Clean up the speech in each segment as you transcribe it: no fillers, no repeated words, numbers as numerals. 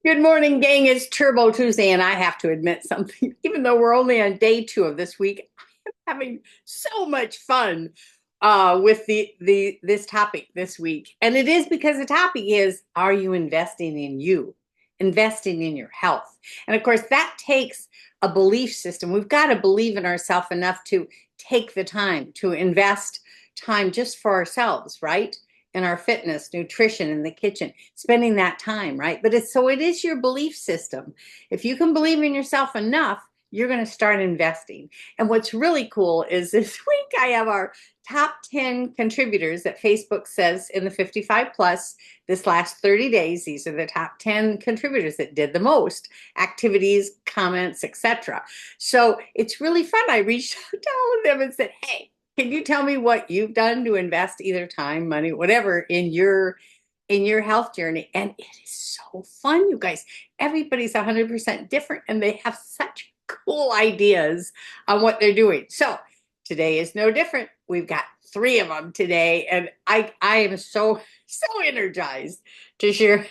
Good morning, gang. It's Turbo Tuesday, and I have to admit something. Even though we're only on day 2 of this week, I'm having so much fun with the this topic this week. And it is because the topic is, are you investing in you? Investing in your health. And of course, that takes a belief system. We've got to believe in ourselves enough to take the time to invest time just for ourselves, right? In our fitness, nutrition, in the kitchen, spending that time, right? But it is your belief system. If you can believe in yourself enough, you're going to start investing. And what's really cool is this week I have our top 10 contributors that Facebook says in the 55 plus this last 30 days. These are the top 10 contributors that did the most activities, comments, etc. So it's really fun. I reached out to all of them and said, hey, can you tell me what you've done to invest either time, money, whatever in your health journey? And it is so fun, you guys. Everybody's 100% different and they have such cool ideas on what they're doing. So today is no different. We've got 3 of them today, and I am so energized to share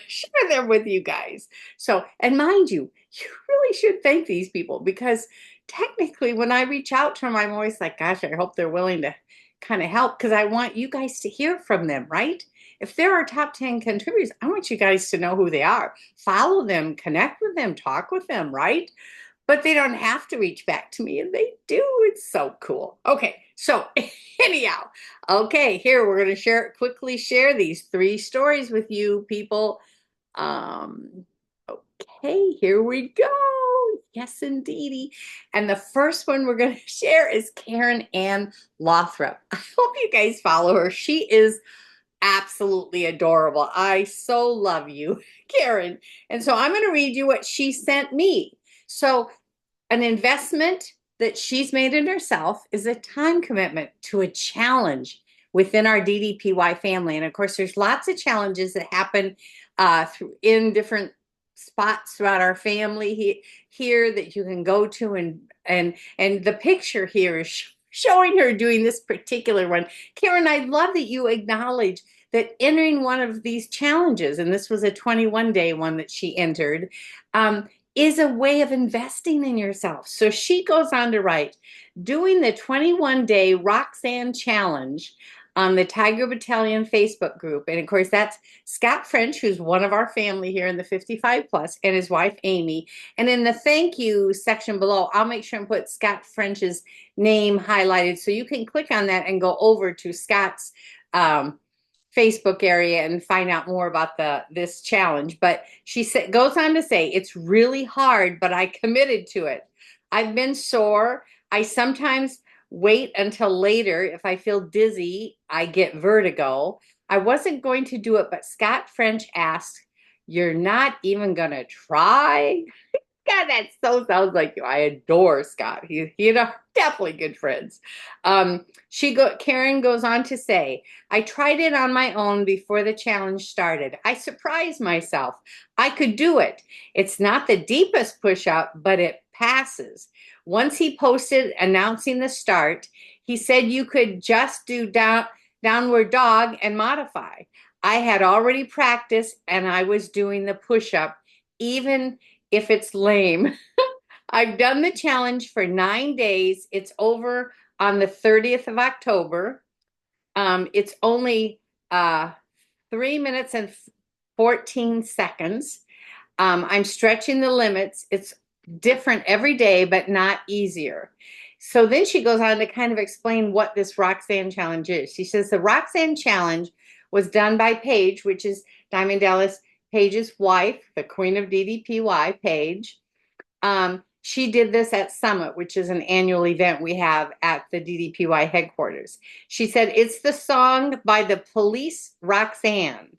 them with you guys. So, and mind you, you really should thank these people because technically when I reach out to them, I'm always like, gosh, I hope they're willing to kind of help because I want you guys to hear from them, right? If they're our top 10 contributors, I want you guys to know who they are. Follow them, connect with them, talk with them, right? But they don't have to reach back to me, and they do. It's so cool. Okay, so anyhow, okay, here we're going to quickly share these 3 stories with you people. Okay, here we go. Yes, indeedy. And the first one we're going to share is Karen Ann Lothrop. I hope you guys follow her. She is absolutely adorable. I so love you, Karen. And so I'm going to read you what she sent me. So an investment that she's made in herself is a time commitment to a challenge within our DDPY family. And of course, there's lots of challenges that happen in different spots throughout our family here that you can go to, and the picture here is showing her doing this particular one. Karen, I love that you acknowledge that entering one of these challenges, and this was a 21-day one that she entered, is a way of investing in yourself. So she goes on to write, doing the 21-day Roxanne Challenge on the Tiger Battalion Facebook group. And of course, that's Scott French, who's one of our family here in the 55 plus, and his wife, Amy. And in the thank you section below, I'll make sure and put Scott French's name highlighted so you can click on that and go over to Scott's Facebook area and find out more about this challenge. But she goes on to say, it's really hard, but I committed to it. I've been sore. I sometimes wait until later. If I feel dizzy, I get vertigo. I wasn't going to do it, but Scott French asked, you're not even going to try? God, that so sounds like you. I adore Scott. He and I are definitely good friends. Karen goes on to say, I tried it on my own before the challenge started. I surprised myself. I could do it. It's not the deepest push-up, but it passes. Once he posted announcing the start, he said you could just do downward dog and modify. I had already practiced and I was doing the push-up, even if it's lame. I've done the challenge for 9 days. It's over on the 30th of October. It's only 3 minutes and 14 seconds. I'm stretching the limits. It's different every day, but not easier. So then she goes on to kind of explain what this Roxanne Challenge is. She says the Roxanne Challenge was done by Paige, which is Diamond Dallas Paige's wife, the queen of DDPY, Paige. She did this at Summit, which is an annual event we have at the DDPY headquarters. She said, it's the song by the Police, Roxanne,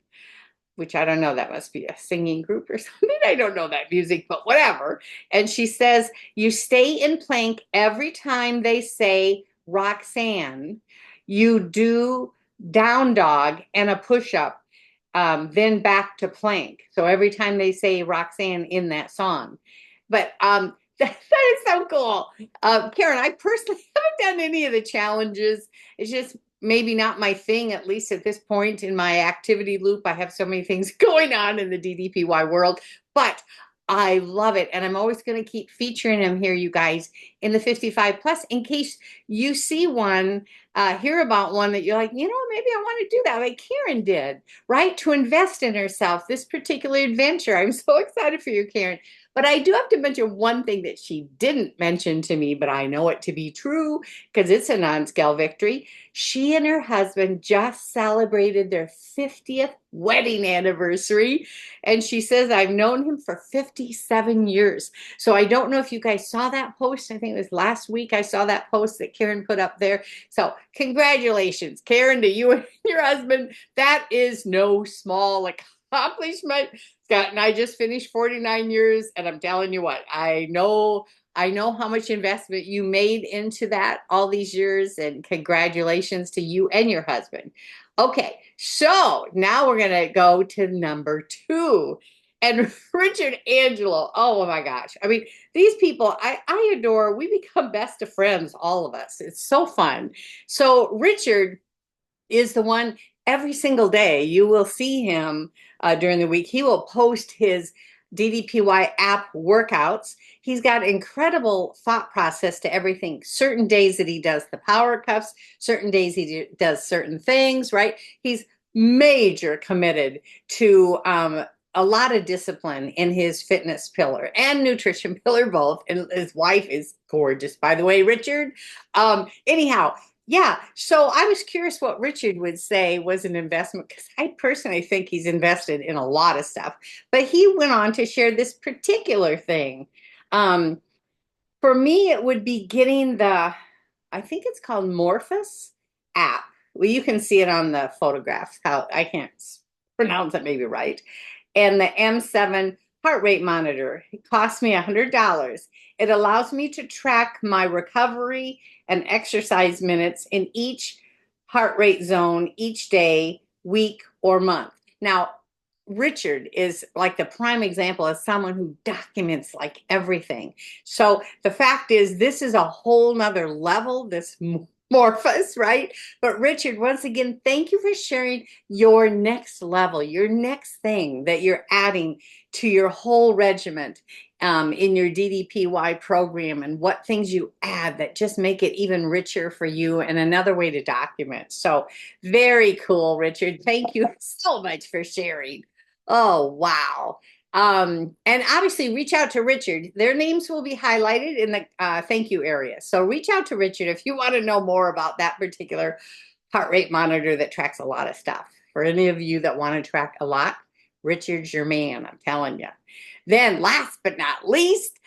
which I don't know, that must be a singing group or something. I don't know that music, but whatever. And she says, you stay in plank every time they say Roxanne. You do down dog and a push-up, then back to plank. So every time they say Roxanne in that song. But that is so cool. Karen, I personally haven't done any of the challenges. It's just maybe not my thing, at least at this point in my activity loop. I have so many things going on in the DDPY world, but I love it. And I'm always going to keep featuring them here, you guys, in the 55 plus, in case you see one, hear about one that you're like, you know, maybe I want to do that, like Karen did, right? To invest in herself, this particular adventure. I'm so excited for you, Karen. But I do have to mention one thing that she didn't mention to me, but I know it to be true because it's a non-scale victory. She and her husband just celebrated their 50th wedding anniversary. And she says, I've known him for 57 years. So I don't know if you guys saw that post. I think it was last week I saw that post that Karen put up there. So congratulations, Karen, to you and your husband. That is no small accomplishment. Scott and I just finished 49 years, and I'm telling you what, I know how much investment you made into that all these years, and congratulations to you and your husband. Okay, so now we're going to go to number 2. And Richard Angelo, oh my gosh. I mean, these people I adore. We become best of friends, all of us. It's so fun. So Richard is the one every single day you will see him during the week. He will post his DDPY app workouts. He's got incredible thought process to everything. Certain days that he does the power cuffs, certain days he does certain things, right? He's major committed to a lot of discipline in his fitness pillar and nutrition pillar both. And his wife is gorgeous, by the way, Richard. Anyhow, yeah, so I was curious what Richard would say was an investment, because I personally think he's invested in a lot of stuff. But he went on to share this particular thing. Um, for me, it would be getting I think it's called Morphus app. Well, you can see it on the photographs. How I can't pronounce it maybe right. And the M7 heart rate monitor. It cost me $100. It allows me to track my recovery and exercise minutes in each heart rate zone each day, week, or month. Now, Richard is like the prime example of someone who documents like everything. So the fact is, this is a whole nother level, this Morphus, right? But Richard, once again, thank you for sharing your next level, your next thing that you're adding to your whole regiment in your DDPY program, and what things you add that just make it even richer for you and another way to document. So very cool, Richard. Thank you so much for sharing. Oh, wow. And obviously reach out to Richard. Their names will be highlighted in the thank you area. So reach out to Richard if you want to know more about that particular heart rate monitor that tracks a lot of stuff. For any of you that want to track a lot, Richard's your man, I'm telling you. Then last but not least,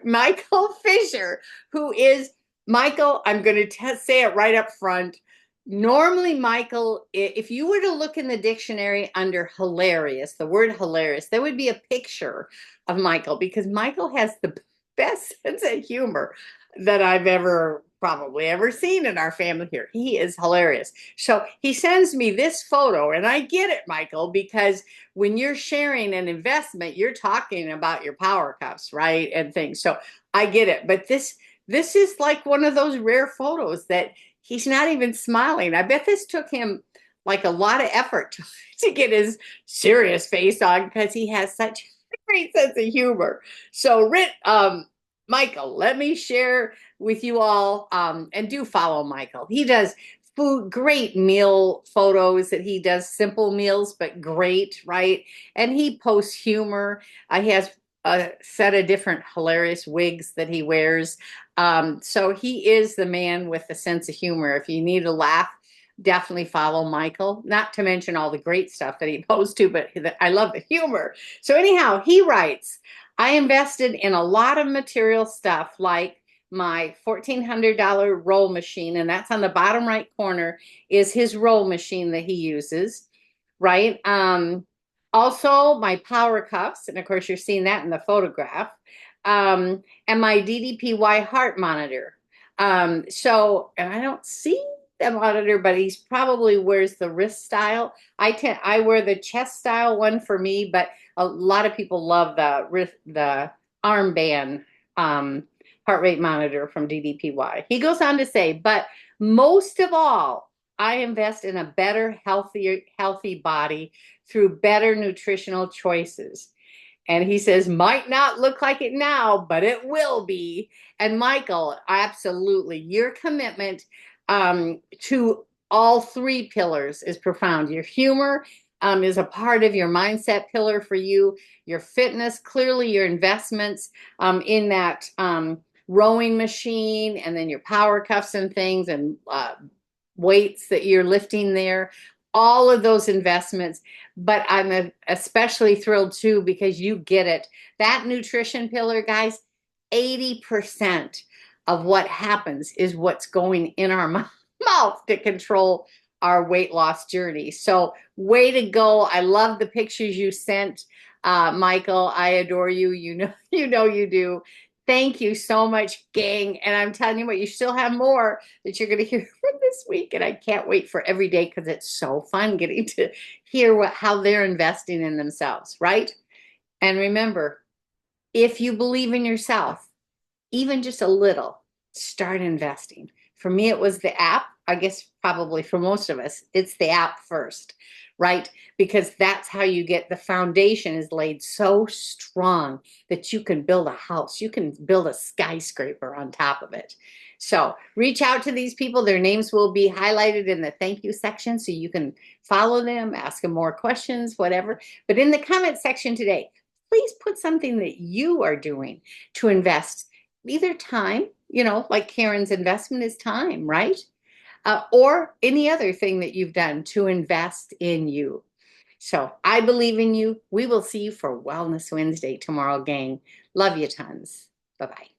Michael Fisher, who is Michael, I'm going to say it right up front. Normally, Michael, if you were to look in the dictionary under hilarious, the word hilarious, there would be a picture of Michael, because Michael has the best sense of humor that I've probably ever seen in our family here. He is hilarious. So he sends me this photo, and I get it, Michael, because when you're sharing an investment, you're talking about your power cuffs, right? And things. So I get it. But this is like one of those rare photos that he's not even smiling. I bet this took him like a lot of effort to get his serious face on, because he has such a great sense of humor. So, Michael, let me share with you all, and do follow Michael. He does great meal photos that he does, simple meals, but great, right? And he posts humor. He has a set of different hilarious wigs that he wears. So he is the man with the sense of humor. If you need a laugh, definitely follow Michael, not to mention all the great stuff that he posts too, but I love the humor. So anyhow, he writes, I invested in a lot of material stuff like my $1,400 roll machine, and that's on the bottom right corner is his roll machine that he uses, right? Also my power cuffs, and of course you're seeing that in the photograph, and my DDPY heart monitor. And I don't see the monitor, but he's probably wears the wrist style. I wear the chest style one for me, but a lot of people love the armband heart rate monitor from DDPY. He goes on to say, but most of all, I invest in a better, healthy body through better nutritional choices. And he says, might not look like it now, but it will be. And Michael, absolutely, your commitment to all three pillars is profound. Your humor is a part of your mindset pillar for you, your fitness, clearly your investments in that rowing machine, and then your power cuffs and things, and weights that you're lifting there, all of those investments. But I'm especially thrilled too because you get it. That nutrition pillar, guys, 80% of what happens is what's going in our mouth to control our weight loss journey. So way to go. I love the pictures you sent, Michael. I adore you. You know you do. Thank you so much, gang. And I'm telling you what, you still have more that you're going to hear from this week. And I can't wait for every day because it's so fun getting to hear how they're investing in themselves, right? And remember, if you believe in yourself, even just a little, start investing. For me, it was the app. I guess probably for most of us, it's the app first, right? Because that's how you get the foundation is laid so strong that you can build a house. You can build a skyscraper on top of it. So reach out to these people. Their names will be highlighted in the thank you section so you can follow them, ask them more questions, whatever. But in the comment section today, please put something that you are doing to invest, either time, like Karen's investment is time, right? Or any other thing that you've done to invest in you. So I believe in you. We will see you for Wellness Wednesday tomorrow, gang. Love you tons. Bye-bye.